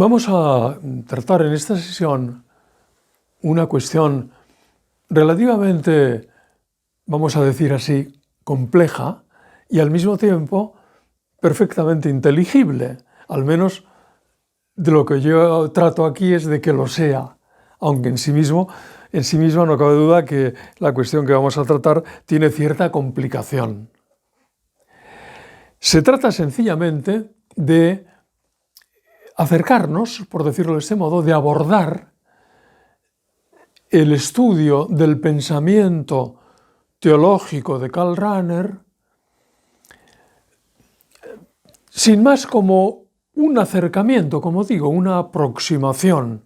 Vamos a tratar en esta sesión una cuestión relativamente, vamos a decir así, compleja y al mismo tiempo perfectamente inteligible. Al menos de lo que yo trato aquí es de que lo sea, aunque en sí misma no cabe duda que la cuestión que vamos a tratar tiene cierta complicación. Se trata sencillamente de acercarnos, por decirlo de este modo, de abordar el estudio del pensamiento teológico de Karl Rahner, sin más como un acercamiento, como digo, una aproximación,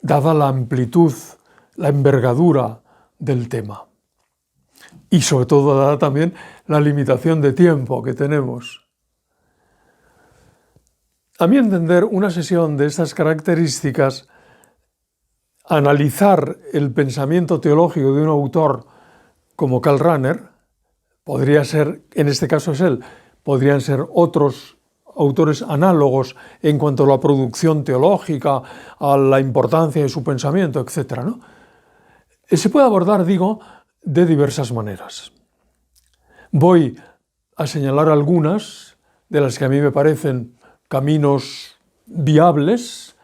dada la amplitud, la envergadura del tema. Y sobre todo dada también la limitación de tiempo que tenemos. A mi entender, una sesión de estas características, analizar el pensamiento teológico de un autor como Karl Rahner, podría ser, en este caso es él, podrían ser otros autores análogos en cuanto a la producción teológica, a la importancia de su pensamiento, etc., ¿no? Se puede abordar, digo, de diversas maneras. Voy a señalar algunas de las que a mí me parecen caminos viables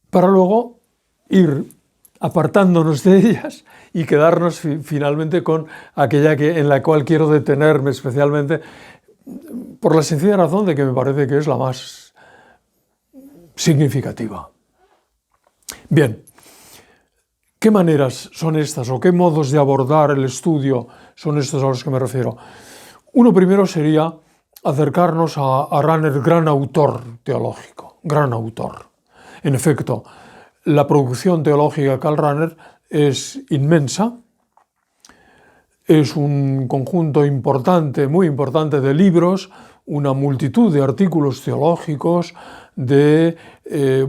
para luego ir apartándonos de ellas y quedarnos finalmente con aquella en la cual quiero detenerme especialmente por la sencilla razón de que me parece que es la más significativa. Bien, ¿qué maneras son estas o qué modos de abordar el estudio son estos a los que me refiero? Uno primero sería acercarnos a Rahner, gran autor teológico, gran autor. En efecto, la producción teológica de Karl Rahner es inmensa, es un conjunto importante, muy importante de libros, una multitud de artículos teológicos, de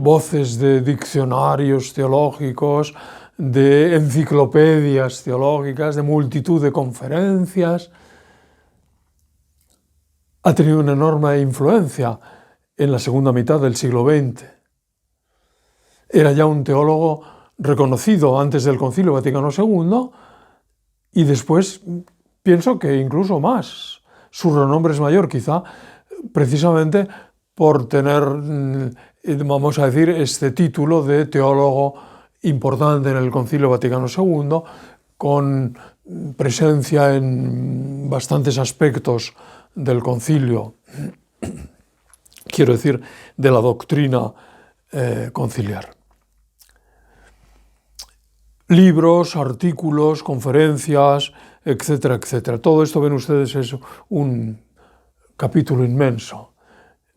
voces de diccionarios teológicos, de enciclopedias teológicas, de multitud de conferencias. Ha tenido una enorme influencia en la segunda mitad del siglo XX. Era ya un teólogo reconocido antes del Concilio Vaticano II y después pienso que incluso más. Su renombre es mayor, quizá precisamente por tener, vamos a decir, este título de teólogo importante en el Concilio Vaticano II, con presencia en bastantes aspectos del concilio, quiero decir, de la doctrina conciliar. Libros, artículos, conferencias, etcétera, etcétera. Todo esto, ven ustedes, es un capítulo inmenso.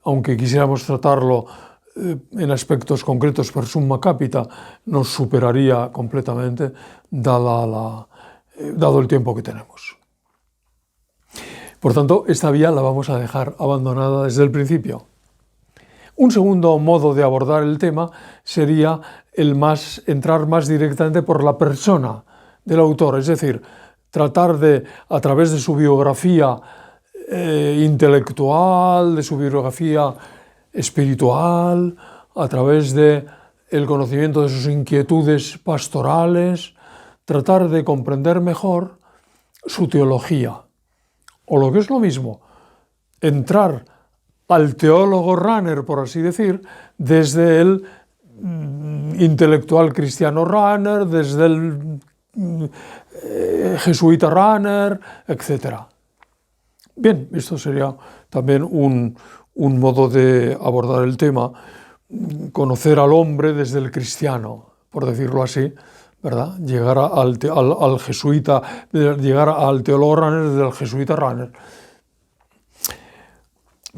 Aunque quisiéramos tratarlo en aspectos concretos per summa capita, nos superaría completamente dado el tiempo que tenemos. Por tanto, esta vía la vamos a dejar abandonada desde el principio. Un segundo modo de abordar el tema sería entrar más directamente por la persona del autor, es decir, tratar de, a través de su biografía intelectual, de su biografía espiritual, a través de el conocimiento de sus inquietudes pastorales, tratar de comprender mejor su teología. O lo que es lo mismo, entrar al teólogo Rahner, por así decir, desde el intelectual cristiano Rahner, desde el jesuita Rahner, etc. Bien, esto sería también un modo de abordar el tema, conocer al hombre desde el cristiano, por decirlo así, ¿verdad? Llegar al jesuita, llegar al teólogo Rahner desde el jesuita Rahner.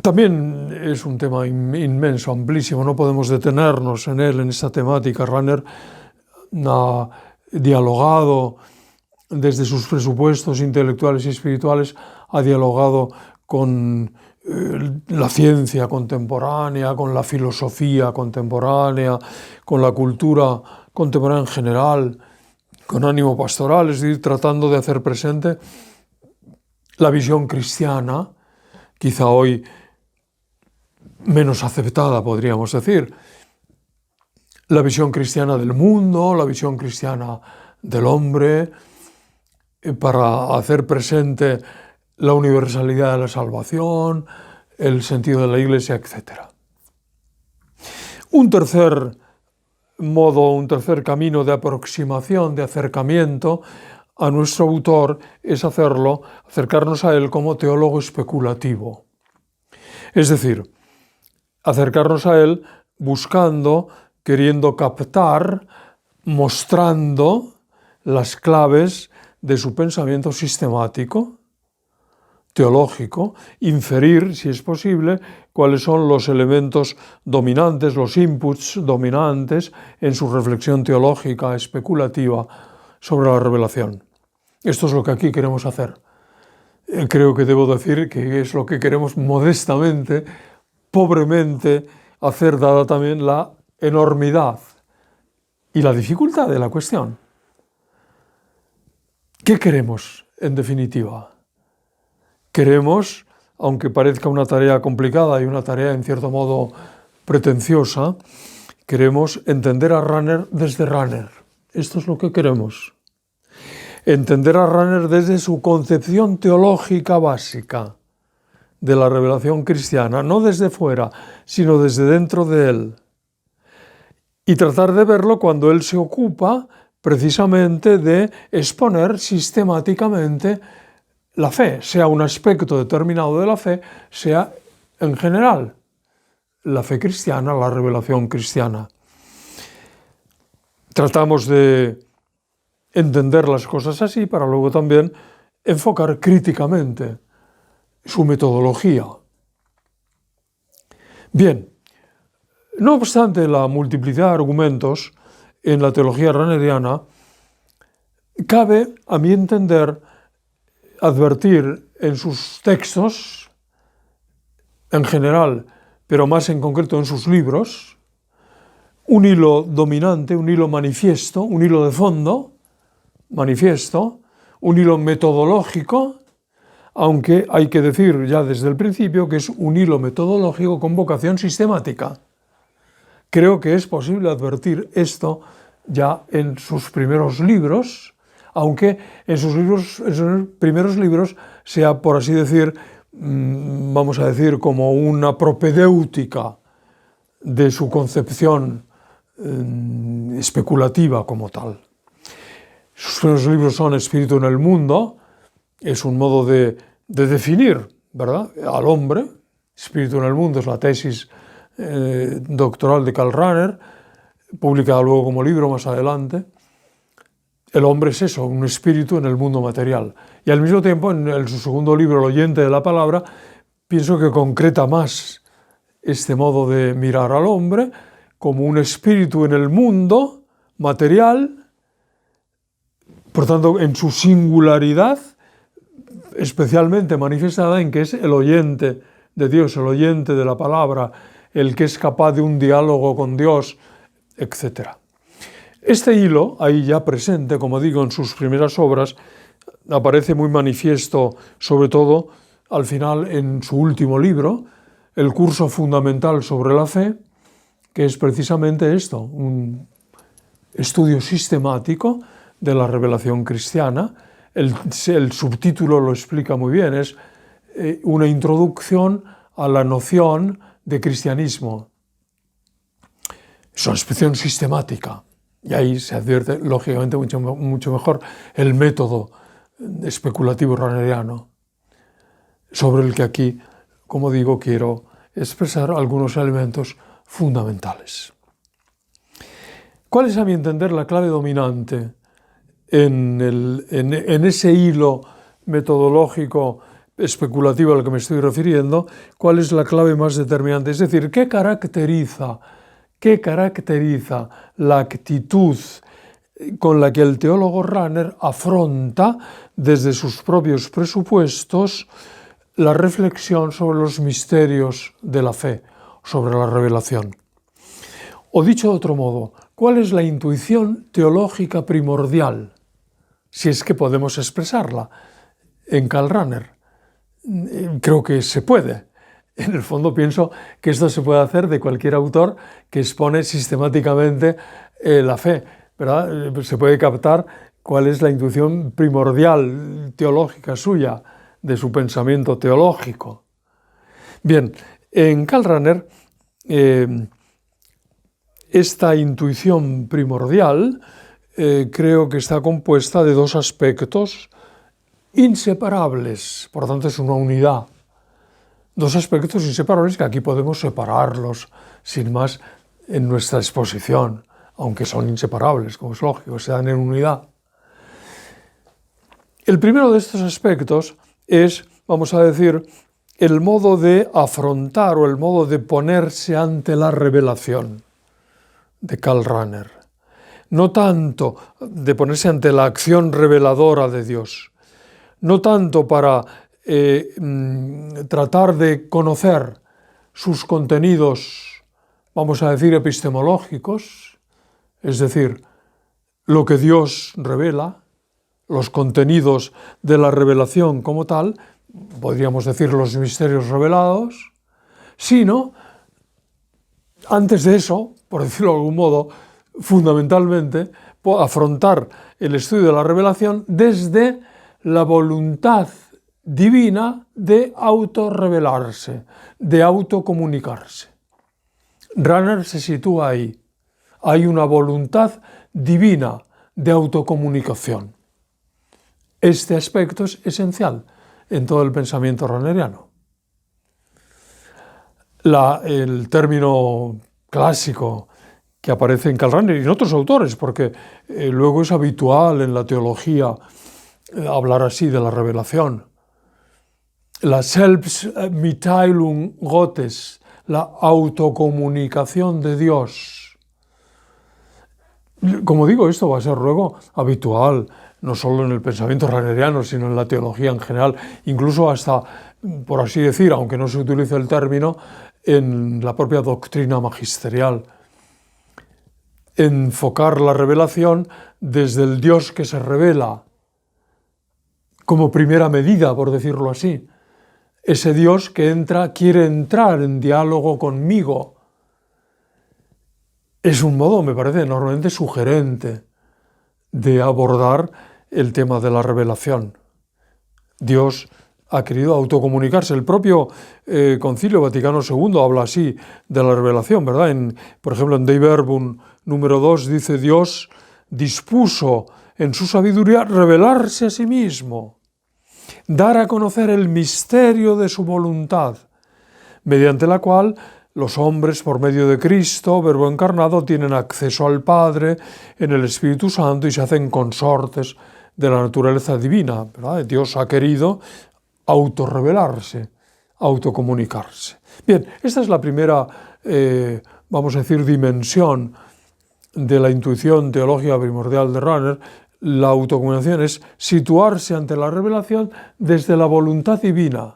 También es un tema inmenso, amplísimo, no podemos detenernos en él, en esta temática. Rahner ha dialogado desde sus presupuestos intelectuales y espirituales, ha dialogado con la ciencia contemporánea, con la filosofía contemporánea, con la cultura contemporánea en general, con ánimo pastoral, es decir, tratando de hacer presente la visión cristiana, quizá hoy menos aceptada, podríamos decir. La visión cristiana del mundo, la visión cristiana del hombre, para hacer presente la universalidad de la salvación, el sentido de la Iglesia, etc. Un tercer modo, un tercer camino de aproximación, de acercamiento a nuestro autor es acercarnos a él como teólogo especulativo. Es decir, acercarnos a él buscando, queriendo captar, mostrando las claves de su pensamiento sistemático, teológico, inferir, si es posible, cuáles son los elementos dominantes, los inputs dominantes en su reflexión teológica especulativa sobre la revelación. Esto es lo que aquí queremos hacer. Creo que debo decir que es lo que queremos modestamente, pobremente hacer, dada también la enormidad y la dificultad de la cuestión. ¿Qué queremos, en definitiva? Queremos, aunque parezca una tarea complicada y una tarea en cierto modo pretenciosa, queremos entender a Rahner desde Rahner. Esto es lo que queremos. Entender a Rahner desde su concepción teológica básica de la revelación cristiana, no desde fuera, sino desde dentro de él. Y tratar de verlo cuando él se ocupa precisamente de exponer sistemáticamente la fe, sea un aspecto determinado de la fe, sea en general la fe cristiana, la revelación cristiana. Tratamos de entender las cosas así para luego también enfocar críticamente su metodología. Bien, no obstante la multiplicidad de argumentos en la teología rahneriana, cabe, a mi entender, advertir en sus textos, en general, pero más en concreto en sus libros, un hilo dominante, un hilo manifiesto, un hilo de fondo, manifiesto, un hilo metodológico, aunque hay que decir ya desde el principio que es un hilo metodológico con vocación sistemática. Creo que es posible advertir esto ya en sus primeros libros, aunque en sus primeros libros sea, por así decir, vamos a decir, como una propedéutica de su concepción especulativa como tal. Sus primeros libros son Espíritu en el mundo, es un modo de definir, ¿verdad?, al hombre. Espíritu en el mundo es la tesis doctoral de Karl Rahner, publicada luego como libro más adelante. El hombre es eso, un espíritu en el mundo material. Y al mismo tiempo, en su segundo libro, El oyente de la palabra, pienso que concreta más este modo de mirar al hombre como un espíritu en el mundo material, por tanto, en su singularidad, especialmente manifestada en que es el oyente de Dios, el oyente de la palabra, el que es capaz de un diálogo con Dios, etc. Este hilo, ahí ya presente, como digo, en sus primeras obras, aparece muy manifiesto, sobre todo al final en su último libro, el curso fundamental sobre la fe, que es precisamente esto, un estudio sistemático de la revelación cristiana. El subtítulo lo explica muy bien, es una introducción a la noción de cristianismo. Es una expresión sistemática. Y ahí se advierte, lógicamente, mucho mejor el método especulativo rahneriano, sobre el que aquí, como digo, quiero expresar algunos elementos fundamentales. ¿Cuál es, a mi entender, la clave dominante en ese hilo metodológico especulativo al que me estoy refiriendo? ¿Cuál es la clave más determinante? Es decir, ¿qué caracteriza la actitud con la que el teólogo Rahner afronta desde sus propios presupuestos la reflexión sobre los misterios de la fe, sobre la revelación? O dicho de otro modo, ¿cuál es la intuición teológica primordial, si es que podemos expresarla, en Karl Rahner? Creo que se puede. En el fondo pienso que esto se puede hacer de cualquier autor que expone sistemáticamente la fe, ¿verdad? Se puede captar cuál es la intuición primordial teológica suya, de su pensamiento teológico. Bien, en Karl Rahner, esta intuición primordial creo que está compuesta de dos aspectos inseparables, por tanto es una unidad. Dos aspectos inseparables que aquí podemos separarlos sin más en nuestra exposición, aunque son inseparables, como es lógico, se dan en unidad. El primero de estos aspectos es, vamos a decir, el modo de afrontar o el modo de ponerse ante la revelación de Karl Rahner. No tanto de ponerse ante la acción reveladora de Dios, no tanto para tratar de conocer sus contenidos, vamos a decir, epistemológicos, es decir, lo que Dios revela, los contenidos de la revelación como tal, podríamos decir los misterios revelados, sino, antes de eso, por decirlo de algún modo, fundamentalmente, afrontar el estudio de la revelación desde la voluntad divina de autorrevelarse, de autocomunicarse. Rahner se sitúa ahí. Hay una voluntad divina de autocomunicación. Este aspecto es esencial en todo el pensamiento rahneriano. El término clásico que aparece en Karl Rahner y en otros autores, porque luego es habitual en la teología hablar así de la revelación. La Selbstmitteilung Gottes, la autocomunicación de Dios. Como digo, esto va a ser luego habitual, no solo en el pensamiento rahneriano, sino en la teología en general, incluso hasta, por así decir, aunque no se utilice el término, en la propia doctrina magisterial. Enfocar la revelación desde el Dios que se revela, como primera medida, por decirlo así. Ese Dios que quiere entrar en diálogo conmigo. Es un modo, me parece, enormemente sugerente de abordar el tema de la revelación. Dios ha querido autocomunicarse. El propio Concilio Vaticano II habla así de la revelación, ¿verdad? Por ejemplo, en Dei Verbum número 2 dice: Dios dispuso en su sabiduría revelarse a sí mismo, dar a conocer el misterio de su voluntad, mediante la cual los hombres, por medio de Cristo, Verbo encarnado, tienen acceso al Padre en el Espíritu Santo y se hacen consortes de la naturaleza divina, ¿verdad? Dios ha querido autorrevelarse, autocomunicarse. Bien, esta es la primera, vamos a decir, dimensión de la intuición teológica primordial de Rahner. La autocomunicación es situarse ante la revelación desde la voluntad divina.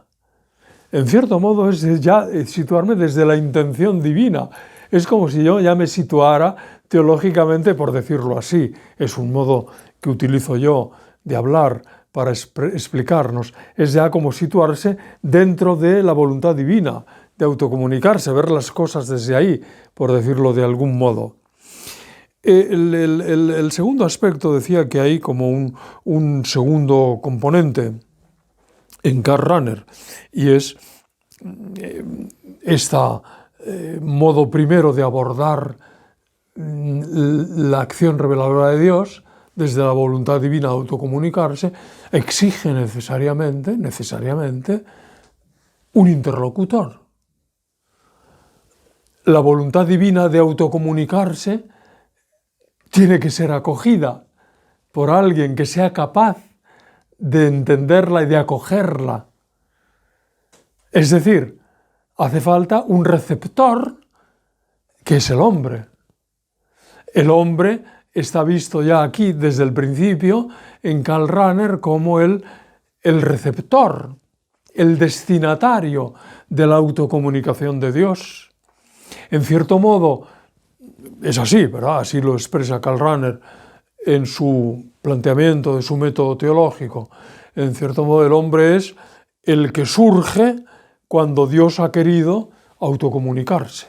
En cierto modo es ya situarme desde la intención divina. Es como si yo ya me situara teológicamente, por decirlo así. Es un modo que utilizo yo de hablar para explicarnos. Es ya como situarse dentro de la voluntad divina, de autocomunicarse, ver las cosas desde ahí, por decirlo de algún modo. El segundo aspecto, decía que hay como un segundo componente en Karl Rahner, y es modo primero de abordar la acción reveladora de Dios desde la voluntad divina de autocomunicarse, exige necesariamente un interlocutor. La voluntad divina de autocomunicarse tiene que ser acogida por alguien que sea capaz de entenderla y de acogerla. Es decir, hace falta un receptor que es el hombre. El hombre está visto ya aquí desde el principio en Karl Rahner como el receptor, el destinatario de la autocomunicación de Dios. En cierto modo, es así, ¿verdad? Así lo expresa Karl Rahner en su planteamiento de su método teológico. En cierto modo, el hombre es el que surge cuando Dios ha querido autocomunicarse.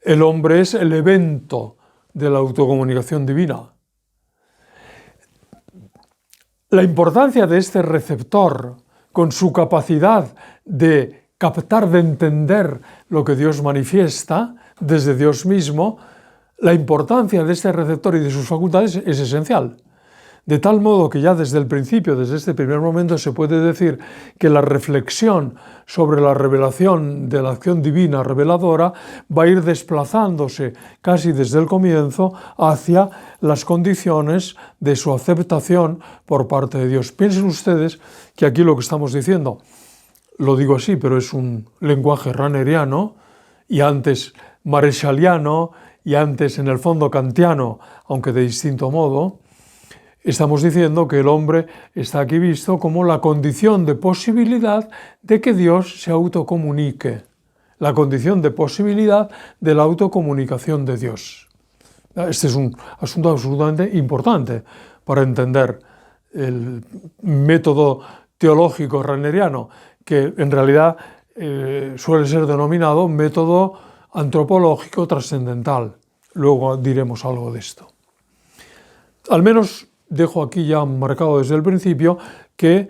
El hombre es el evento de la autocomunicación divina. La importancia de este receptor, con su capacidad de captar, de entender lo que Dios manifiesta desde Dios mismo, la importancia de este receptor y de sus facultades es esencial. De tal modo que ya desde el principio, desde este primer momento, se puede decir que la reflexión sobre la revelación de la acción divina reveladora va a ir desplazándose casi desde el comienzo hacia las condiciones de su aceptación por parte de Dios. Piensen ustedes que aquí lo que estamos diciendo, lo digo así, pero es un lenguaje raneriano y antes marechaliano y antes en el fondo kantiano, aunque de distinto modo. Estamos diciendo que el hombre está aquí visto como la condición de posibilidad de que Dios se autocomunique, la condición de posibilidad de la autocomunicación de Dios. Este es un asunto absolutamente importante para entender el método teológico raneriano, que en realidad suele ser denominado método antropológico trascendental. Luego diremos algo de esto. Al menos dejo aquí ya marcado desde el principio que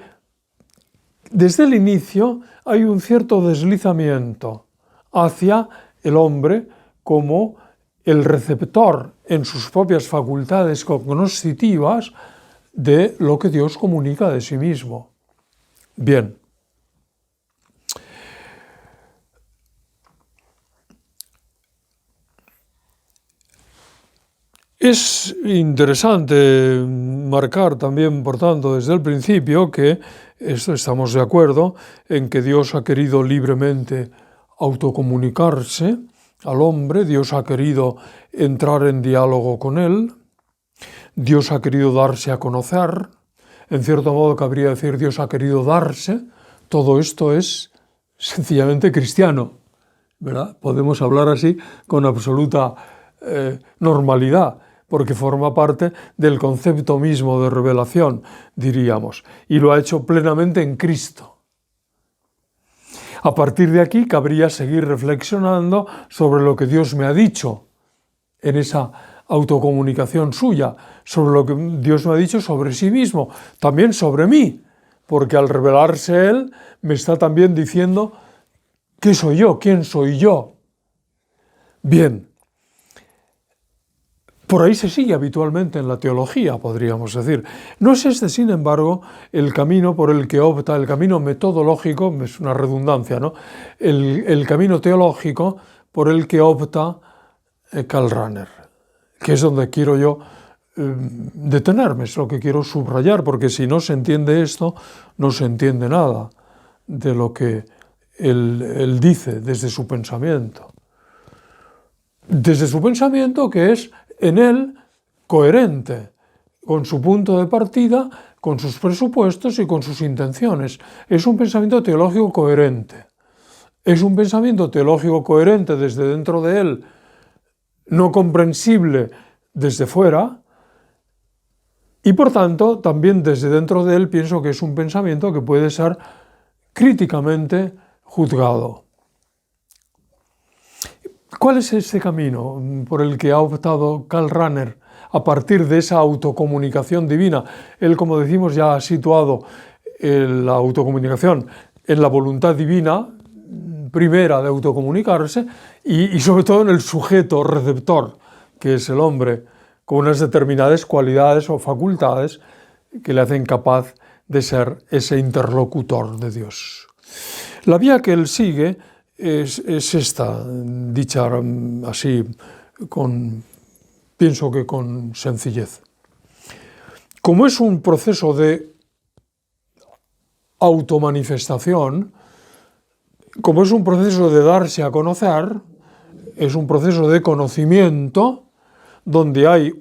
desde el inicio hay un cierto deslizamiento hacia el hombre como el receptor en sus propias facultades cognoscitivas de lo que Dios comunica de sí mismo. Bien. Es interesante marcar también, por tanto, desde el principio que estamos de acuerdo en que Dios ha querido libremente autocomunicarse al hombre, Dios ha querido entrar en diálogo con él, Dios ha querido darse a conocer, en cierto modo cabría decir Dios ha querido darse. Todo esto es sencillamente cristiano, ¿verdad? Podemos hablar así con absoluta normalidad, porque forma parte del concepto mismo de revelación, diríamos, y lo ha hecho plenamente en Cristo. A partir de aquí cabría seguir reflexionando sobre lo que Dios me ha dicho en esa autocomunicación suya, sobre lo que Dios me ha dicho sobre sí mismo, también sobre mí, porque al revelarse Él me está también diciendo ¿qué soy yo? ¿Quién soy yo? Bien. Por ahí se sigue habitualmente en la teología, podríamos decir. No es este, sin embargo, el camino por el que opta, el camino metodológico, es una redundancia, ¿no? El camino teológico por el que opta Karl Rahner, que es donde quiero yo detenerme, es lo que quiero subrayar, porque si no se entiende esto, no se entiende nada de lo que él dice desde su pensamiento. Desde su pensamiento, que es en él coherente con su punto de partida, con sus presupuestos y con sus intenciones. Es un pensamiento teológico coherente. Es un pensamiento teológico coherente desde dentro de él, no comprensible desde fuera, y por tanto también desde dentro de él pienso que es un pensamiento que puede ser críticamente juzgado. ¿Cuál es ese camino por el que ha optado Karl Rahner a partir de esa autocomunicación divina? Él, como decimos, ya ha situado la autocomunicación en la voluntad divina primera de autocomunicarse y sobre todo en el sujeto receptor, que es el hombre, con unas determinadas cualidades o facultades que le hacen capaz de ser ese interlocutor de Dios. La vía que él sigue es esta, dicha así, pienso que con sencillez. Como es un proceso de automanifestación, como es un proceso de darse a conocer, es un proceso de conocimiento donde hay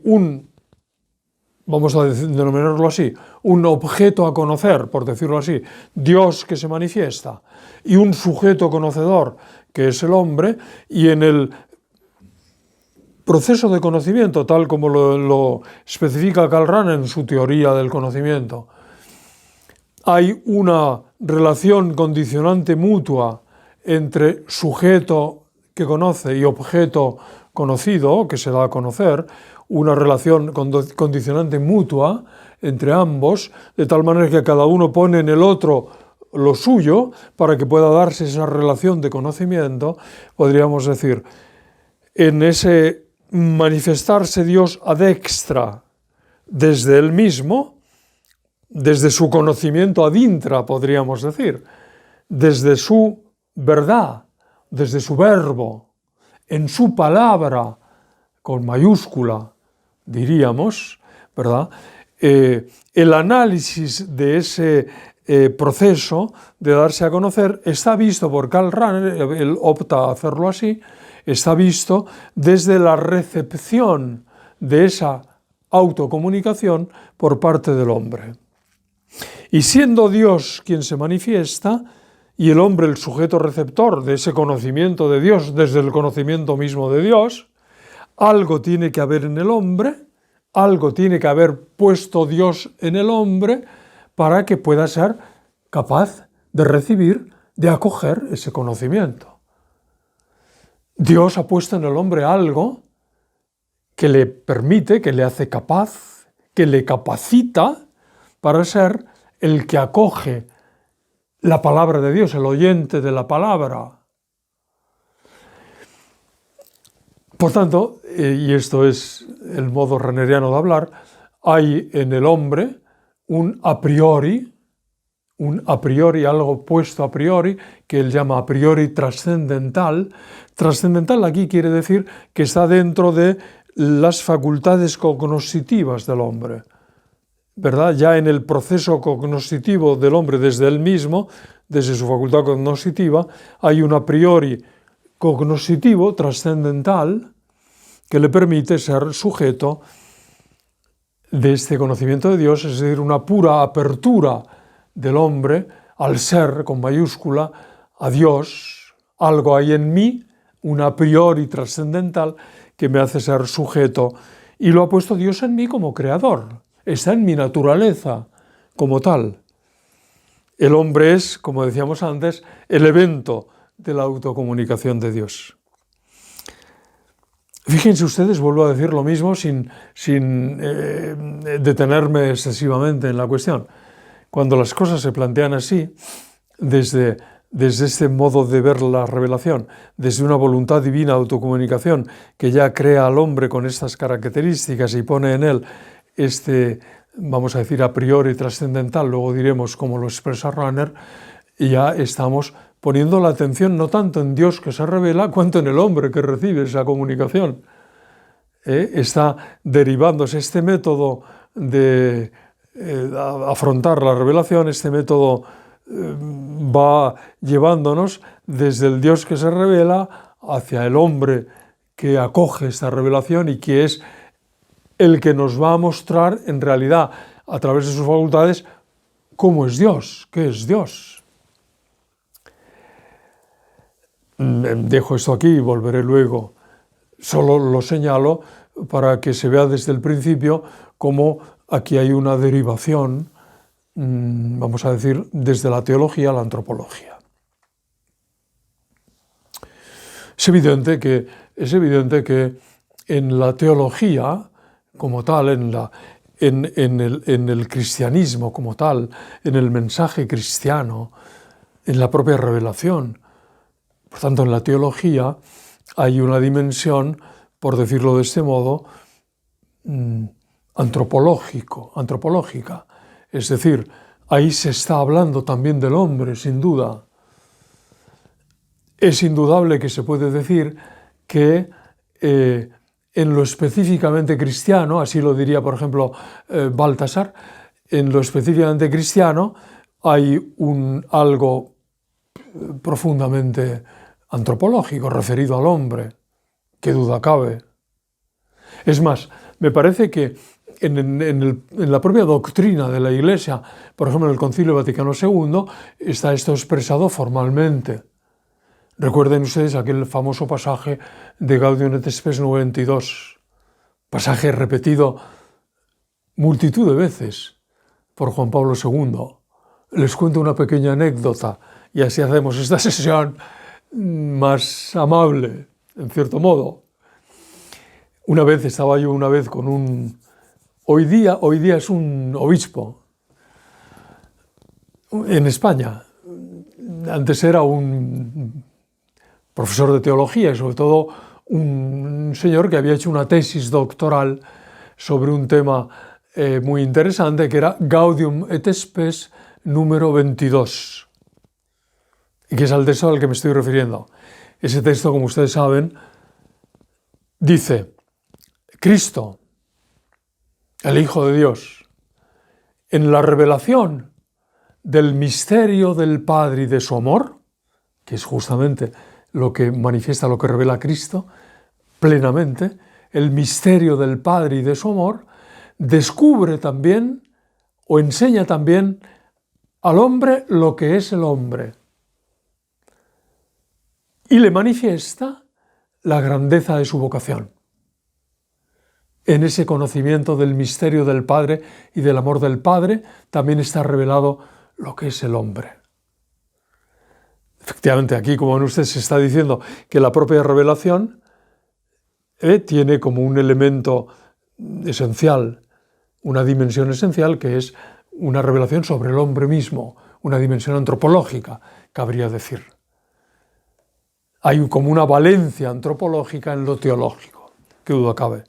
vamos a denominarlo así, un objeto a conocer, por decirlo así, Dios que se manifiesta, y un sujeto conocedor, que es el hombre, y en el proceso de conocimiento, tal como lo especifica Karl Rahner en su teoría del conocimiento, hay una relación condicionante mutua entre sujeto que conoce y objeto conocido, que se da a conocer, una relación condicionante mutua entre ambos, de tal manera que cada uno pone en el otro lo suyo para que pueda darse esa relación de conocimiento, podríamos decir, en ese manifestarse Dios ad extra desde él mismo, desde su conocimiento ad intra, podríamos decir, desde su verdad, desde su verbo, en su palabra, con mayúscula, diríamos, ¿verdad? El análisis de ese proceso de darse a conocer está visto por Karl Rahner, él opta a hacerlo así, está visto desde la recepción de esa autocomunicación por parte del hombre. Y siendo Dios quien se manifiesta, y el hombre el sujeto receptor de ese conocimiento de Dios desde el conocimiento mismo de Dios, algo tiene que haber en el hombre, algo tiene que haber puesto Dios en el hombre para que pueda ser capaz de recibir, de acoger ese conocimiento. Dios ha puesto en el hombre algo que le permite, que le hace capaz, que le capacita para ser el que acoge la palabra de Dios, el oyente de la palabra. Por tanto, y esto es el modo rahneriano de hablar, hay en el hombre un a priori, algo puesto a priori, que él llama a priori trascendental. Trascendental aquí quiere decir que está dentro de las facultades cognoscitivas del hombre, ¿verdad? Ya en el proceso cognoscitivo del hombre desde él mismo, desde su facultad cognoscitiva, hay un a priori cognoscitivo, trascendental, que le permite ser sujeto de este conocimiento de Dios, es decir, una pura apertura del hombre al ser, con mayúscula, a Dios. Algo hay en mí, un a priori trascendental, que me hace ser sujeto, y lo ha puesto Dios en mí como creador. Está en mi naturaleza como tal. El hombre es, como decíamos antes, el evento de la autocomunicación de Dios. Fíjense ustedes, vuelvo a decir lo mismo sin detenerme excesivamente en la cuestión. Cuando las cosas se plantean así, desde este modo de ver la revelación, desde una voluntad divina de autocomunicación que ya crea al hombre con estas características y pone en él este, vamos a decir, a priori trascendental, luego diremos cómo lo expresa Rahner, y ya estamos poniendo la atención no tanto en Dios que se revela, cuanto en el hombre que recibe esa comunicación. Está derivándose este método de afrontar la revelación, este método va llevándonos desde el Dios que se revela hacia el hombre que acoge esta revelación y que es el que nos va a mostrar en realidad a través de sus facultades cómo es Dios, qué es Dios. Dejo esto aquí y volveré luego. Solo lo señalo para que se vea desde el principio cómo aquí hay una derivación, vamos a decir, desde la teología a la antropología. Es evidente que en la teología como tal, en el cristianismo como tal, en el mensaje cristiano, en la propia revelación, por tanto, en la teología hay una dimensión, por decirlo de este modo, antropológica. Es decir, ahí se está hablando también del hombre, sin duda. Es indudable que se puede decir que en lo específicamente cristiano, así lo diría, por ejemplo, Baltasar, en lo específicamente cristiano hay algo profundamente antropológico referido al hombre, qué duda cabe. Es más, me parece que en la propia doctrina de la Iglesia, por ejemplo en el Concilio Vaticano II, está esto expresado formalmente. Recuerden ustedes aquel famoso pasaje de Gaudium et Spes 92, pasaje repetido multitud de veces por Juan Pablo II. Les cuento una pequeña anécdota y así hacemos esta sesión más amable, en cierto modo. Estaba yo una vez con un... Hoy día es un obispo en España. Antes era un profesor de teología y sobre todo un señor que había hecho una tesis doctoral sobre un tema muy interesante, que era Gaudium et Spes número 22, y que es al texto al que me estoy refiriendo. Ese texto, como ustedes saben, dice: Cristo, el Hijo de Dios, en la revelación del misterio del Padre y de su amor, que es justamente lo que manifiesta, lo que revela Cristo plenamente, el misterio del Padre y de su amor, descubre también o enseña también al hombre lo que es el hombre y le manifiesta la grandeza de su vocación. En ese conocimiento del misterio del Padre y del amor del Padre también está revelado lo que es el hombre. Efectivamente, aquí, como ven ustedes, se está diciendo que la propia revelación tiene como un elemento esencial, una dimensión esencial, que es una revelación sobre el hombre mismo, una dimensión antropológica, cabría decir. Hay como una valencia antropológica en lo teológico, qué duda cabe.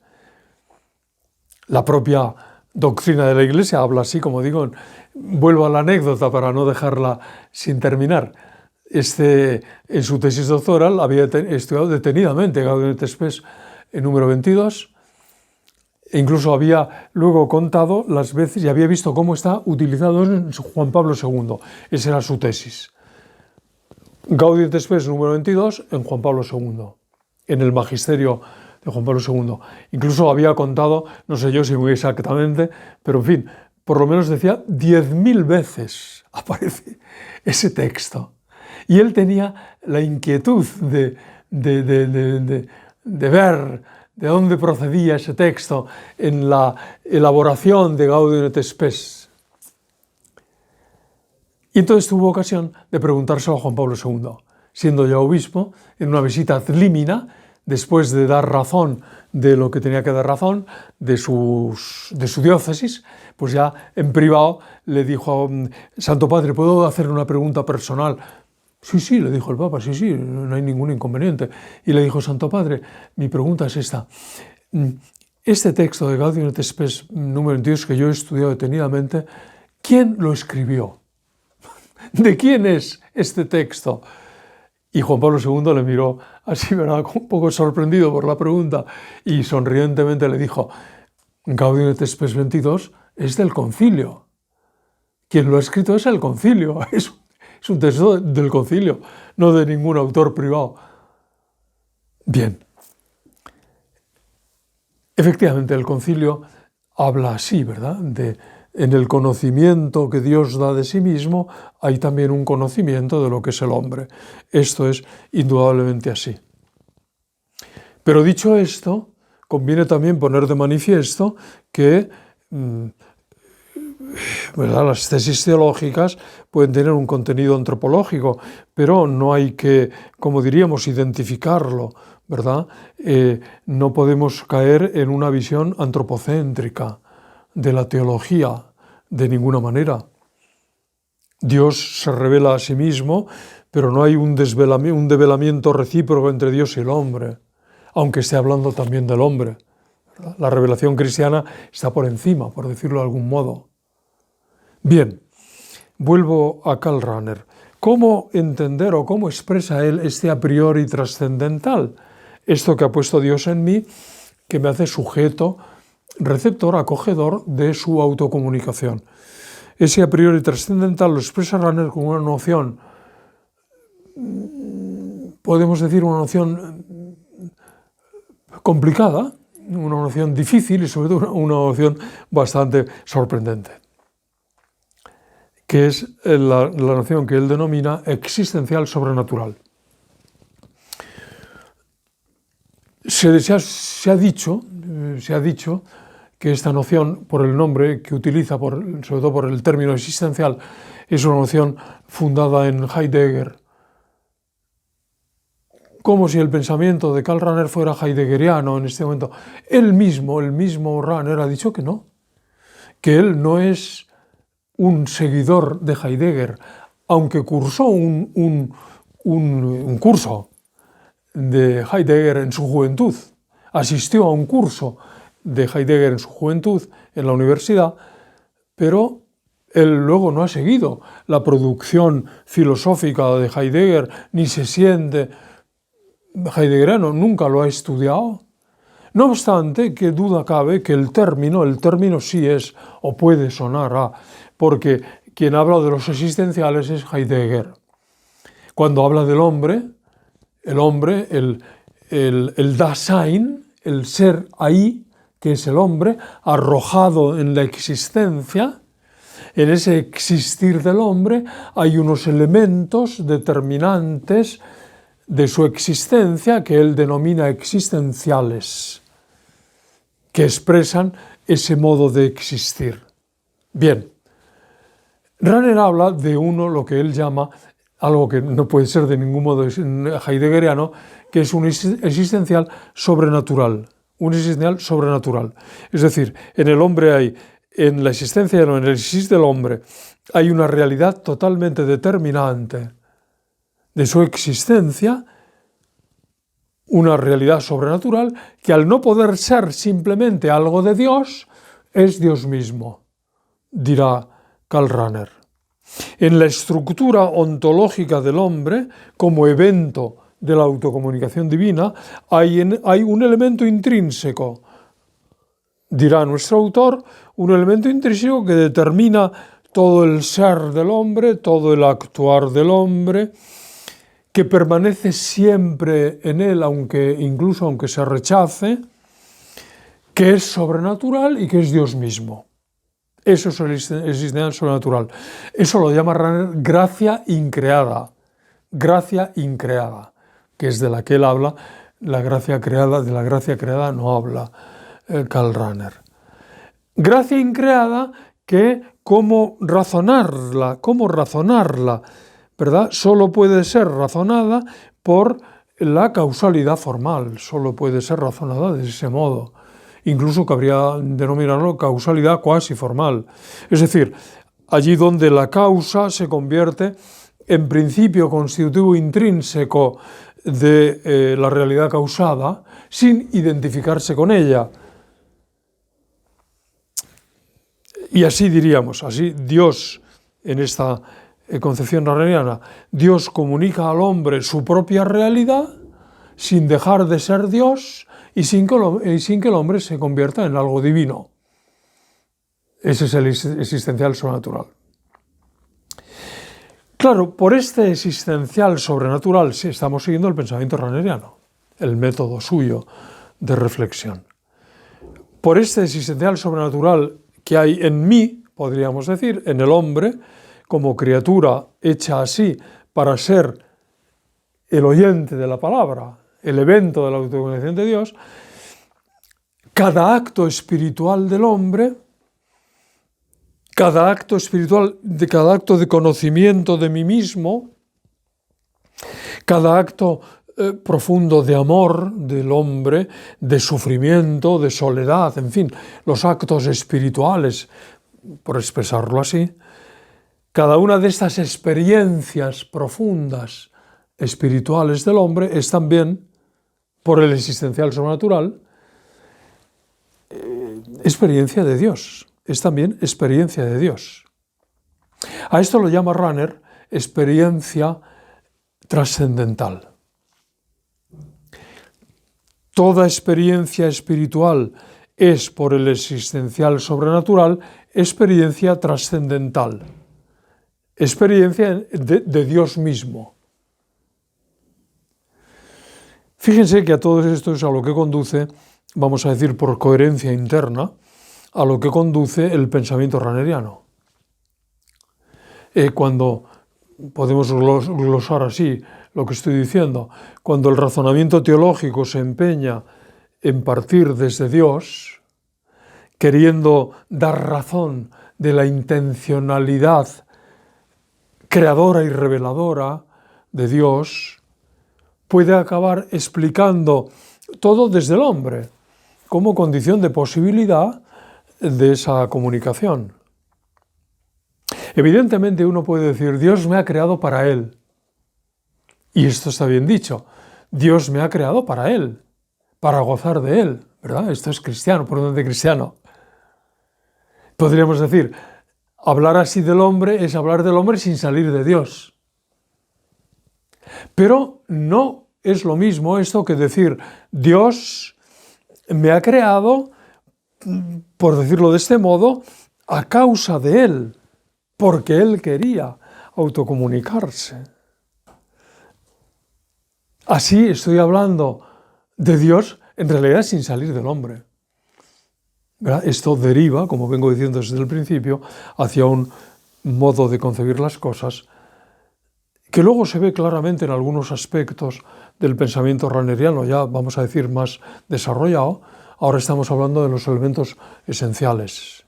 La propia doctrina de la Iglesia habla así, como digo. Vuelvo a la anécdota para no dejarla sin terminar. En su tesis doctoral había estudiado detenidamente Gaudium et Spes número 22, e incluso había luego contado las veces y había visto cómo está utilizado en Juan Pablo II. Esa era su tesis. Gaudium et Spes número 22 en Juan Pablo II, en el magisterio de Juan Pablo II. Incluso había contado, no sé yo si muy exactamente, pero en fin, por lo menos decía 10.000 veces aparece ese texto. Y él tenía la inquietud de ver de dónde procedía ese texto en la elaboración de Gaudium et Spes. Y entonces tuvo ocasión de preguntárselo a Juan Pablo II, siendo ya obispo, en una visita ad limina, después de dar razón de lo que tenía que dar razón de su diócesis, pues ya en privado le dijo: Santo Padre, ¿puedo hacer una pregunta personal? Sí, le dijo el Papa, sí, no hay ningún inconveniente. Y le dijo: Santo Padre, mi pregunta es esta. Este texto de Gaudium et Spes número 22, que yo he estudiado detenidamente, ¿quién lo escribió? ¿De quién es este texto? Y Juan Pablo II le miró así, ¿verdad?, un poco sorprendido por la pregunta, y sonrientemente le dijo: Gaudium et Spes 22 es del concilio. Quien lo ha escrito es el concilio, es un texto del concilio, no de ningún autor privado. Bien. Efectivamente, el concilio habla así, ¿verdad? En el conocimiento que Dios da de sí mismo, hay también un conocimiento de lo que es el hombre. Esto es indudablemente así. Pero dicho esto, conviene también poner de manifiesto que ¿verdad?, las tesis teológicas pueden tener un contenido antropológico, pero no hay que, como diríamos, identificarlo, ¿verdad? No podemos caer en una visión antropocéntrica de la teología, de ninguna manera. Dios se revela a sí mismo, pero no hay un develamiento recíproco entre Dios y el hombre, aunque esté hablando también del hombre, ¿verdad? La revelación cristiana está por encima, por decirlo de algún modo. Bien, vuelvo a Karl Rahner. ¿Cómo entender o cómo expresa él este a priori trascendental? Esto que ha puesto Dios en mí, que me hace sujeto, receptor, acogedor de su autocomunicación. Ese a priori trascendental lo expresa Rahner como una noción, podemos decir una noción complicada, una noción difícil y sobre todo una noción bastante sorprendente, que es la noción que él denomina existencial sobrenatural. Se ha dicho que esta noción, por el nombre que utiliza, sobre todo por el término existencial, es una noción fundada en Heidegger, como si el pensamiento de Karl Rahner fuera heideggeriano en este momento. El mismo Rahner ha dicho que no, que él no es un seguidor de Heidegger, aunque cursó un curso de Heidegger en su juventud, asistió a un curso de Heidegger en su juventud en la universidad, pero él luego no ha seguido la producción filosófica de Heidegger, ni se siente heideggeriano, nunca lo ha estudiado. No obstante, qué duda cabe que el término sí es o puede sonar a, porque quien habla de los existenciales es Heidegger. Cuando habla del hombre, el Dasein, el ser ahí, que es el hombre, arrojado en la existencia, en ese existir del hombre hay unos elementos determinantes de su existencia que él denomina existenciales, que expresan ese modo de existir. Bien, Rahner habla de lo que él llama, algo que no puede ser de ningún modo heideggeriano, que es un existencial sobrenatural. Un existencial sobrenatural. Es decir, en el hombre en la existencia, en el existir del hombre, hay una realidad totalmente determinante de su existencia, una realidad sobrenatural que al no poder ser simplemente algo de Dios, es Dios mismo, dirá Karl Rahner. En la estructura ontológica del hombre, como evento de la autocomunicación divina, hay un elemento intrínseco, dirá nuestro autor, un elemento intrínseco que determina todo el ser del hombre, todo el actuar del hombre, que permanece siempre en él, incluso aunque se rechace, que es sobrenatural y que es Dios mismo. Eso es el existencial sobrenatural. Eso lo llama Rahner gracia increada, que es de la que él habla. La gracia creada, de la gracia creada no habla Karl Rahner. Gracia increada que, ¿cómo razonarla? ¿Verdad? Solo puede ser razonada por la causalidad formal, solo puede ser razonada de ese modo. Incluso cabría denominarlo causalidad cuasi formal. Es decir, allí donde la causa se convierte en principio constitutivo intrínseco de la realidad causada, sin identificarse con ella. Y así diríamos, así Dios, en esta concepción rahneriana, Dios comunica al hombre su propia realidad sin dejar de ser Dios y sin que el hombre se convierta en algo divino. Ese es el existencial sobrenatural. Claro, por este existencial sobrenatural sí estamos siguiendo el pensamiento rahneriano, el método suyo de reflexión. Por este existencial sobrenatural que hay en mí, podríamos decir, en el hombre, como criatura hecha así para ser el oyente de la palabra, el evento de la autocomunicación de Dios, cada acto espiritual del hombre, cada acto de conocimiento de mí mismo, cada acto profundo de amor del hombre, de sufrimiento, de soledad, en fin, los actos espirituales, por expresarlo así, cada una de estas experiencias profundas espirituales del hombre es también, por el existencial sobrenatural, experiencia de Dios, es también experiencia de Dios. A esto lo llama Rahner experiencia trascendental. Toda experiencia espiritual es, por el existencial sobrenatural, experiencia trascendental, experiencia de Dios mismo. Fíjense que a todo esto es a lo que conduce, vamos a decir por coherencia interna, a lo que conduce el pensamiento rahneriano. Cuando podemos glosar así lo que estoy diciendo, cuando el razonamiento teológico se empeña en partir desde Dios, queriendo dar razón de la intencionalidad creadora y reveladora de Dios, puede acabar explicando todo desde el hombre, como condición de posibilidad de esa comunicación. Evidentemente uno puede decir, Dios me ha creado para Él. Y esto está bien dicho. Dios me ha creado para Él, para gozar de Él, ¿verdad? Esto es cristiano, profundamente cristiano. Podríamos decir, hablar así del hombre es hablar del hombre sin salir de Dios. Pero no es lo mismo esto que decir, Dios me ha creado, por decirlo de este modo, a causa de Él, porque Él quería autocomunicarse. Así estoy hablando de Dios, en realidad sin salir del hombre. ¿Verdad? Esto deriva, como vengo diciendo desde el principio, hacia un modo de concebir las cosas que luego se ve claramente en algunos aspectos del pensamiento rahneriano, ya vamos a decir más desarrollado. Ahora estamos hablando de los elementos esenciales.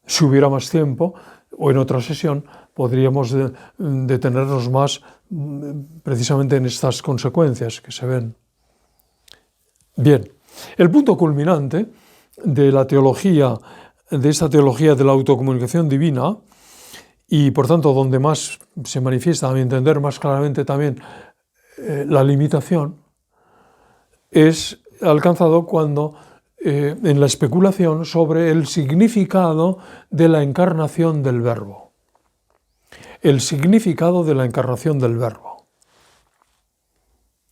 Si hubiera más tiempo, o en otra sesión, podríamos detenernos más precisamente en estas consecuencias que se ven. Bien, el punto culminante de la teología, de esta teología de la autocomunicación divina, y por tanto donde más se manifiesta, a mi entender, más claramente también la limitación, es alcanzado cuando en la especulación sobre el significado de la encarnación del Verbo. El significado de la encarnación del Verbo,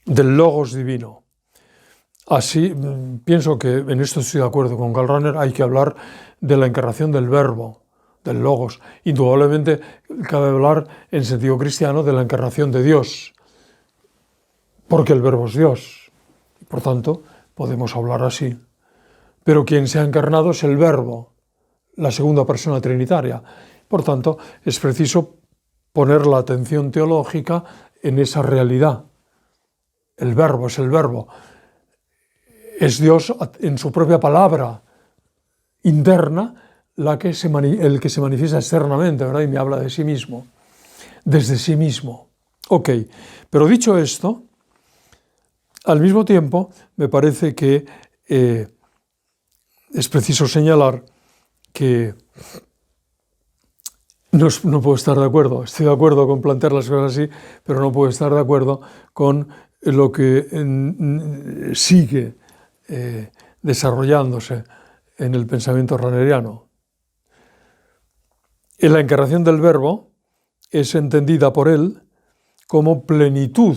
del Logos divino. Así, pienso que en esto estoy de acuerdo con Karl Rahner, hay que hablar de la encarnación del Verbo, del Logos. Indudablemente cabe hablar en sentido cristiano de la encarnación de Dios, porque el Verbo es Dios. Por tanto, podemos hablar así. Pero quien se ha encarnado es el Verbo, la segunda persona trinitaria. Por tanto, es preciso poner la atención teológica en esa realidad. El Verbo es el Verbo. Es Dios en su propia palabra interna el que se manifiesta externamente, ¿verdad? Y me habla de sí mismo, desde sí mismo. Ok, pero dicho esto, al mismo tiempo me parece que es preciso señalar que no puedo estar de acuerdo. Estoy de acuerdo con plantear las cosas así, pero no puedo estar de acuerdo con lo que sigue desarrollándose en el pensamiento rahneriano. La encarnación del Verbo es entendida por él como plenitud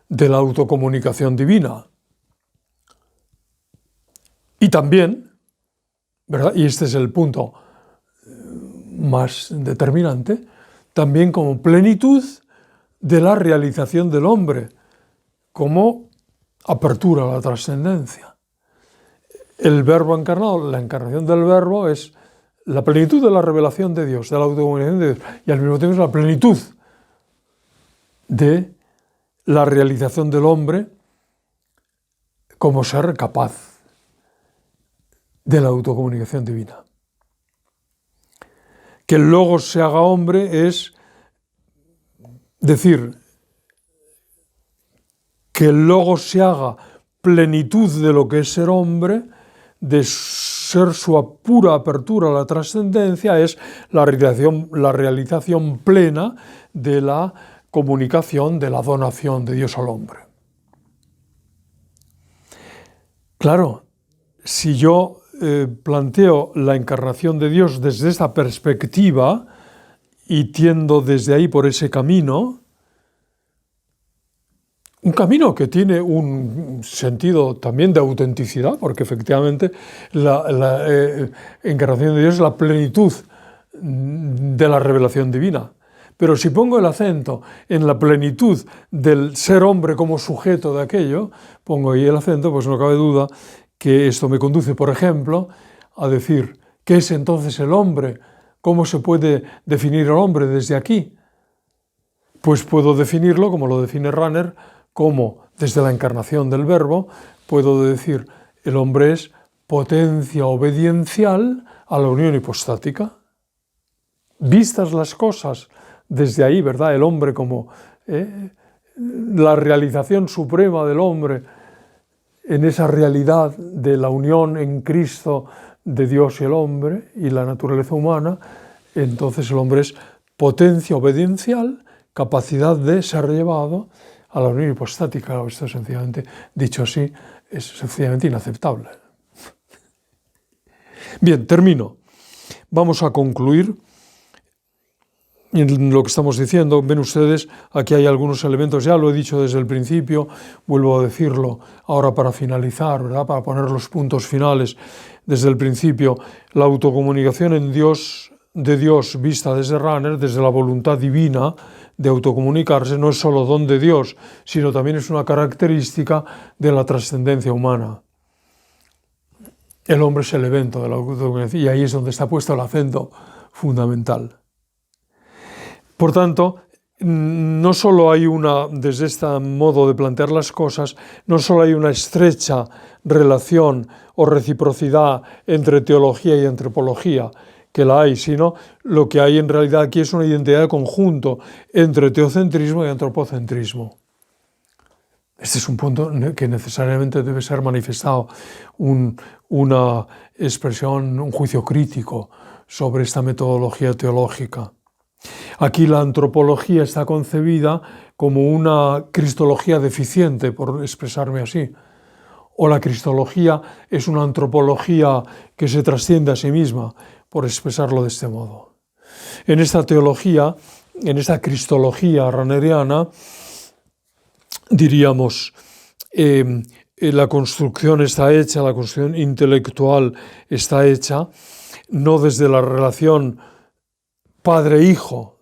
de la autocomunicación divina. Y también, ¿verdad? Y este es el punto más determinante, también como plenitud de la realización del hombre, como apertura a la trascendencia. El Verbo encarnado, la encarnación del Verbo es la plenitud de la revelación de Dios, de la autocomunicación de Dios, y al mismo tiempo es la plenitud de la realización del hombre como ser capaz de la autocomunicación divina. Que el Logos se haga hombre es decir, que el Logos se haga plenitud de lo que es ser hombre, de ser su pura apertura a la trascendencia, es la realización plena de la comunicación, de la donación de Dios al hombre. Claro, si yo planteo la encarnación de Dios desde esta perspectiva y tiendo desde ahí por ese camino, un camino que tiene un sentido también de autenticidad, porque efectivamente la encarnación de Dios es la plenitud de la revelación divina. Pero si pongo el acento en la plenitud del ser hombre como sujeto de aquello, pongo ahí el acento, pues no cabe duda que esto me conduce, por ejemplo, a decir, ¿qué es entonces el hombre? ¿Cómo se puede definir el hombre desde aquí? Pues puedo definirlo, como lo define Rahner, como desde la encarnación del Verbo, puedo decir, el hombre es potencia obediencial a la unión hipostática. Vistas las cosas desde ahí, ¿verdad? El hombre como la realización suprema del hombre en esa realidad de la unión en Cristo de Dios y el hombre y la naturaleza humana, entonces el hombre es potencia obediencial, capacidad de ser llevado a la unión hipostática. Esto es sencillamente, dicho así, es sencillamente inaceptable. Bien, termino. Vamos a concluir en lo que estamos diciendo. Ven ustedes, aquí hay algunos elementos, ya lo he dicho desde el principio, vuelvo a decirlo ahora para finalizar, ¿verdad? Para poner los puntos finales desde el principio. La autocomunicación en Dios, de Dios vista desde Rahner, desde la voluntad divina de autocomunicarse, no es solo don de Dios, sino también es una característica de la trascendencia humana. El hombre es el evento de la autocomunicación y ahí es donde está puesto el acento fundamental. Por tanto, no solo hay desde este modo de plantear las cosas, no solo hay una estrecha relación o reciprocidad entre teología y antropología, que la hay, sino lo que hay en realidad aquí es una identidad de conjunto entre teocentrismo y antropocentrismo. Este es un punto que necesariamente debe ser manifestado, una expresión, un juicio crítico sobre esta metodología teológica. Aquí la antropología está concebida como una cristología deficiente, por expresarme así, o la cristología es una antropología que se trasciende a sí misma, por expresarlo de este modo. En esta teología, en esta cristología rahneriana, diríamos, la construcción está hecha, la construcción intelectual está hecha, no desde la relación padre-hijo,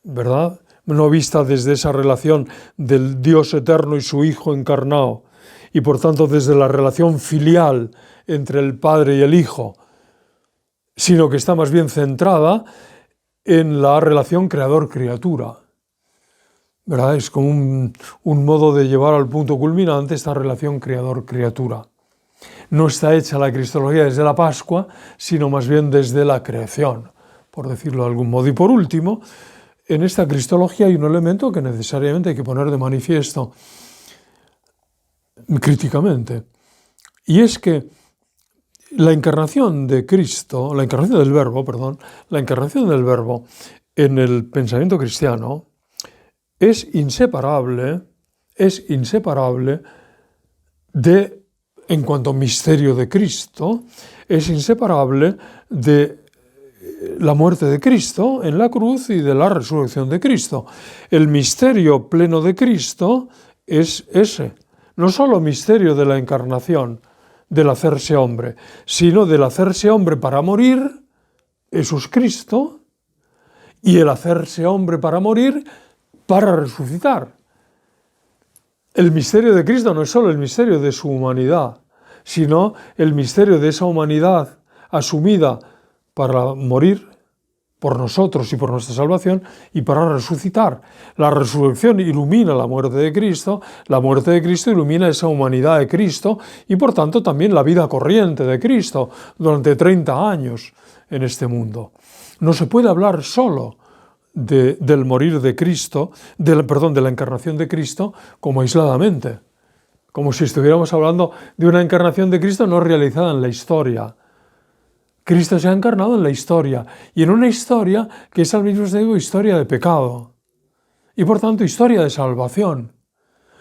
¿verdad? No vista desde esa relación del Dios eterno y su Hijo encarnado, y por tanto desde la relación filial entre el Padre y el Hijo, sino que está más bien centrada en la relación creador-criatura, ¿verdad? Es como un modo de llevar al punto culminante esta relación creador-criatura. No está hecha la cristología desde la Pascua, sino más bien desde la creación, por decirlo de algún modo. Y por último, en esta cristología hay un elemento que necesariamente hay que poner de manifiesto críticamente, y es que la encarnación del Verbo en el pensamiento cristiano es inseparable en cuanto a misterio de Cristo, es inseparable de la muerte de Cristo en la cruz y de la resurrección de Cristo. El misterio pleno de Cristo es ese, no solo misterio de la encarnación, del hacerse hombre, sino del hacerse hombre para morir, eso es Cristo, y el hacerse hombre para morir, para resucitar. El misterio de Cristo no es solo el misterio de su humanidad, sino el misterio de esa humanidad asumida para morir por nosotros y por nuestra salvación y para resucitar. La resurrección ilumina la muerte de Cristo ilumina esa humanidad de Cristo y por tanto también la vida corriente de Cristo durante 30 años en este mundo. No se puede hablar solo del morir de Cristo, de la encarnación de Cristo como aisladamente, como si estuviéramos hablando de una encarnación de Cristo no realizada en la historia. Cristo se ha encarnado en la historia, y en una historia que es al mismo tiempo historia de pecado, y por tanto historia de salvación.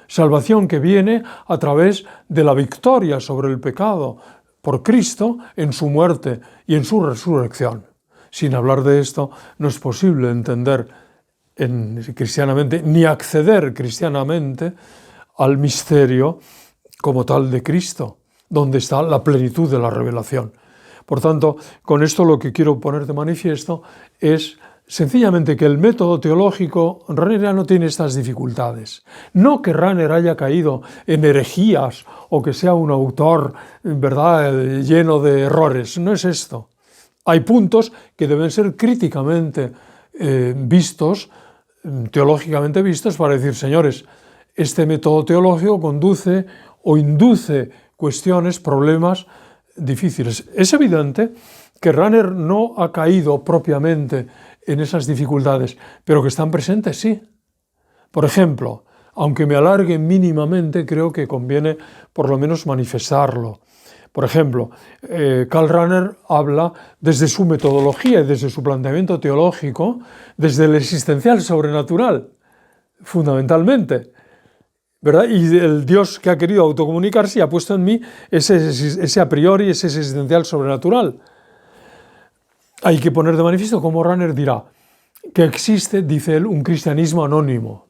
Salvación que viene a través de la victoria sobre el pecado por Cristo en su muerte y en su resurrección. Sin hablar de esto, no es posible entender cristianamente, ni acceder cristianamente al misterio como tal de Cristo, donde está la plenitud de la revelación. Por tanto, con esto lo que quiero poner de manifiesto es sencillamente que el método teológico rahneriano tiene estas dificultades. No que Rahner haya caído en herejías o que sea un autor, ¿verdad?, lleno de errores. No es esto. Hay puntos que deben ser críticamente vistos, teológicamente vistos, para decir, señores, este método teológico conduce o induce cuestiones, problemas difíciles. Es evidente que Rahner no ha caído propiamente en esas dificultades, pero que están presentes, sí. Por ejemplo, aunque me alargue mínimamente, creo que conviene por lo menos manifestarlo. Por ejemplo, Karl Rahner habla desde su metodología y desde su planteamiento teológico, desde el existencial sobrenatural, fundamentalmente, ¿verdad? Y el Dios que ha querido autocomunicarse y ha puesto en mí ese a priori, ese existencial sobrenatural. Hay que poner de manifiesto, como Rahner dirá, que existe, dice él, un cristianismo anónimo.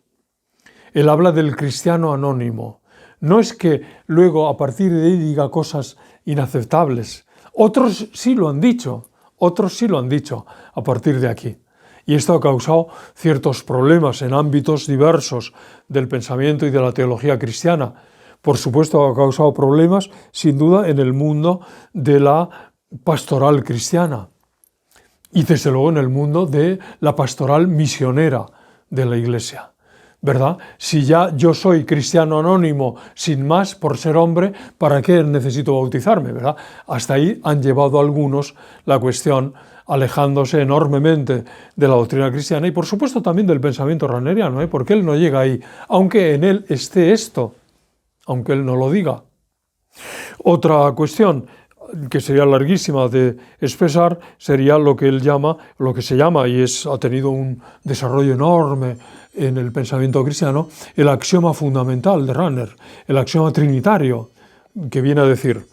Él habla del cristiano anónimo. No es que luego a partir de ahí diga cosas inaceptables. Otros sí lo han dicho a partir de aquí. Y esto ha causado ciertos problemas en ámbitos diversos del pensamiento y de la teología cristiana. Por supuesto, ha causado problemas, sin duda, en el mundo de la pastoral cristiana. Y desde luego en el mundo de la pastoral misionera de la Iglesia, ¿verdad? Si ya yo soy cristiano anónimo sin más por ser hombre, ¿para qué necesito bautizarme, verdad? Hasta ahí han llevado algunos la cuestión, alejándose enormemente de la doctrina cristiana y por supuesto también del pensamiento rahneriano, porque él no llega ahí, aunque en él esté esto, aunque él no lo diga. Otra cuestión que sería larguísima de expresar, sería lo que él llama, lo que se llama, y ha tenido un desarrollo enorme en el pensamiento cristiano, el axioma fundamental de Rahner, el axioma trinitario, que viene a decir,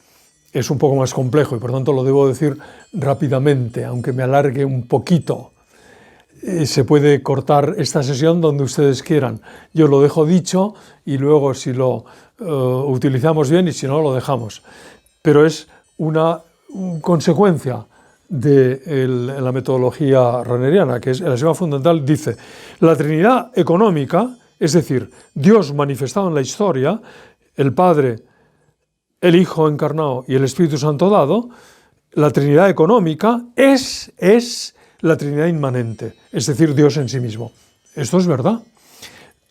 es un poco más complejo y por tanto lo debo decir rápidamente, aunque me alargue un poquito. Se puede cortar esta sesión donde ustedes quieran. Yo lo dejo dicho y luego si lo utilizamos bien y si no lo dejamos. Pero es una consecuencia de la metodología rahneriana, que es el axioma fundamental, dice, la Trinidad económica, es decir, Dios manifestado en la historia, el Padre, el Hijo encarnado y el Espíritu Santo dado, la Trinidad económica es la Trinidad inmanente, es decir, Dios en sí mismo. Esto es verdad.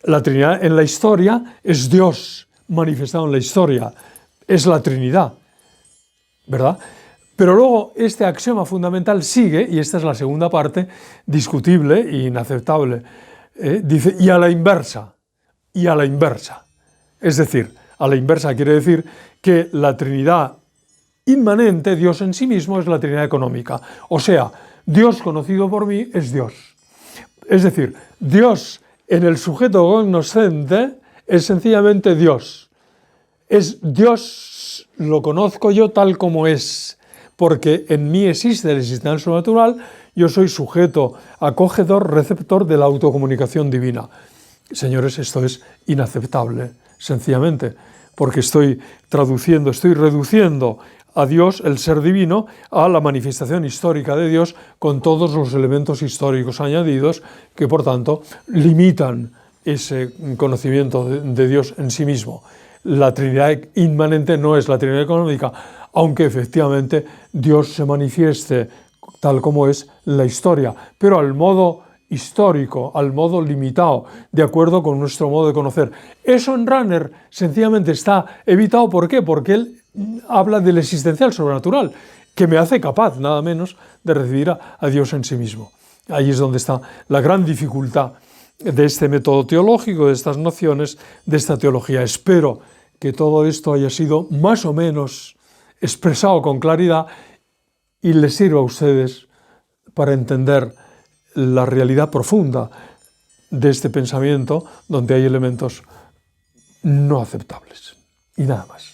La Trinidad en la historia es Dios manifestado en la historia, es la Trinidad, ¿verdad? Pero luego este axioma fundamental sigue, y esta es la segunda parte, discutible e inaceptable, dice, y a la inversa. Es decir, a la inversa quiere decir que la Trinidad inmanente, Dios en sí mismo, es la Trinidad económica. O sea, Dios conocido por mí es Dios. Es decir, Dios en el sujeto cognoscente es sencillamente Dios. Es Dios, lo conozco yo tal como es, porque en mí existe el existencial sobrenatural, yo soy sujeto, acogedor, receptor de la autocomunicación divina. Señores, esto es inaceptable, sencillamente, porque estoy reduciendo a Dios, el ser divino, a la manifestación histórica de Dios con todos los elementos históricos añadidos que, por tanto, limitan ese conocimiento de Dios en sí mismo. La Trinidad inmanente no es la Trinidad económica, aunque efectivamente Dios se manifieste tal como es la historia, pero al modo histórico, al modo limitado, de acuerdo con nuestro modo de conocer. Eso en Rahner sencillamente está evitado. ¿Por qué? Porque él habla del existencial sobrenatural, que me hace capaz, nada menos, de recibir a Dios en sí mismo. Ahí es donde está la gran dificultad de este método teológico, de estas nociones, de esta teología. Espero que todo esto haya sido más o menos expresado con claridad y les sirva a ustedes para entender la realidad profunda de este pensamiento donde hay elementos no aceptables. Y nada más.